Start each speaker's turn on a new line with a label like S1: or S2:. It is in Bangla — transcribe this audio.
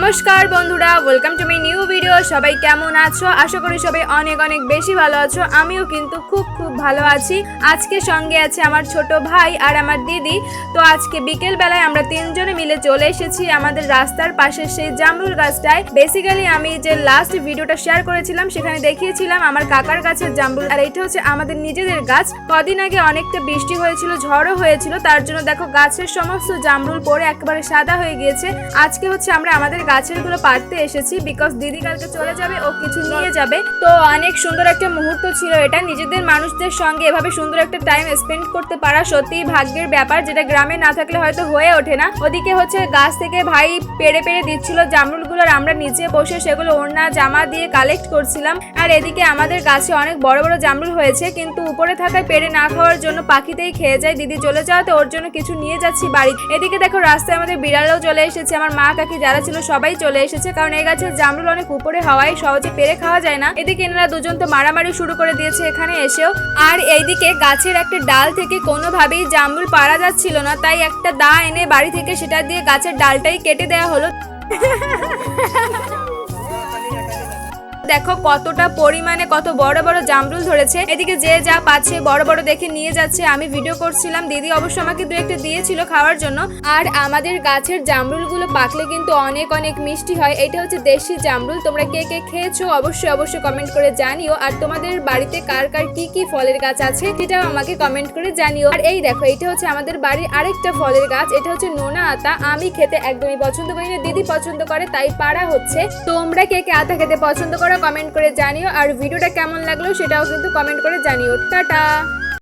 S1: নমস্কার বন্ধুরা, welcome to my new video. সবাই কেমন আছো? আশা করি সবাই অনেক অনেক বেশি ভালো আছো। আমিও কিন্তু খুব ভালো আছি। আজকে সঙ্গে আছে আমার ছোট ভাই আর আমার দিদি। তো আজকে বিকেল বেলায় আমরা তিনজনে মিলে চলে এসেছি আমাদের রাস্তার পাশে সেই জামরুল গাছটায়। বেসিক্যালি আমি যে লাস্ট ভিডিওটা শেয়ার করেছিলাম সেখানে দেখিয়েছিলাম আমার কাকার গাছের জামরুল, আর এটা হচ্ছে আমাদের নিজেদের গাছ। কদিন আগে অনেকটা বৃষ্টি হয়েছিল, ঝড়ও হয়েছিল, তার জন্য দেখো গাছের সমস্ত জামরুল পড়ে একেবারে সাদা হয়ে গিয়েছে। আজকে হচ্ছে আমরা আমাদের গাছের গুলো পাড়তে এসেছি, বিকজ দিদি কালকে চলে যাবে, ও কিছু নিয়ে যাবে। তো অনেক সুন্দর একটা মুহূর্ত ছিল এটা। নিজেদের মানুষদের সঙ্গে এভাবে সুন্দর একটা টাইম স্পেন্ড করতে পারা সত্যিই ভাগ্যের ব্যাপার, যেটা গ্রামে না থাকলে হয়তো হয়ে ওঠে না। ওদিকে হচ্ছে গাছ থেকে ভাই পেড়ে দিচ্ছিল জামরুলগুলো, আর আমরা নিচে বসে সেগুলো ওড়না জামা দিয়ে কালেক্ট করছিলাম। আর এদিকে আমাদের গাছে অনেক বড় বড় জামরুল হয়েছে, কিন্তু উপরে থাকায় পেড়ে না খাওয়ার জন্য পাখিতেই খেয়ে যায়। দিদি চলে যাওয়াতে ওর জন্য কিছু নিয়ে যাচ্ছি বাড়ি। এদিকে দেখো রাস্তায় আমাদের বিড়ালও চলে এসেছে, আমার মা কাকি যারা ছিল সবাই চলে এসেছে, কারণ এই গাছের জামরুল অনেক উপরে হওয়ায় সহজে পেরে খাওয়া যায় না। এদিকে এনারা দুজন তো মারামারি শুরু করে দিয়েছে এখানে এসেও। আর এইদিকে গাছের একটা ডাল থেকে কোনোভাবেই জামরুল পারা যাচ্ছিল না, তাই একটা দা এনে বাড়ি থেকে সেটা দিয়ে গাছের ডালটাই কেটে দেওয়া হলো। দেখো কতটা পরিমাণে কত বড় বড় জামরুল ধরেছে। এদিকে যে যা পাচ্ছে বড় বড় দেখে নিয়ে যাচ্ছে। আমি ভিডিও করছিলাম, দিদি অবশ্য আমাকে দু একটা দিয়েছিল খাওয়ার জন্য। আর আমাদের গাছের জামরুলগুলো পাকলে কিন্তু অনেক অনেক মিষ্টি হয়। এটা হচ্ছে দেশি জামরুল। তোমরা কে কে খেয়েছো অবশ্যই কমেন্ট করে জানিও। আর তোমাদের বাড়িতে কার কার কি ফলের গাছ আছে সেটাও আমাকে কমেন্ট করে জানিও। আর এই দেখো এটা হচ্ছে আমাদের বাড়ির আরেকটা ফলের গাছ, এটা হচ্ছে নোনা আতা। আমি খেতে একদমই পছন্দ করি না, দিদি পছন্দ করে, তাই পাড়া হচ্ছে। তোমরা কে কে আতা খেতে পছন্দ করো কমেন্ট করে জানিও। আর ভিডিওটা কেমন লাগলো সেটাও কিন্তু কমেন্ট করে জানিও। টাটা।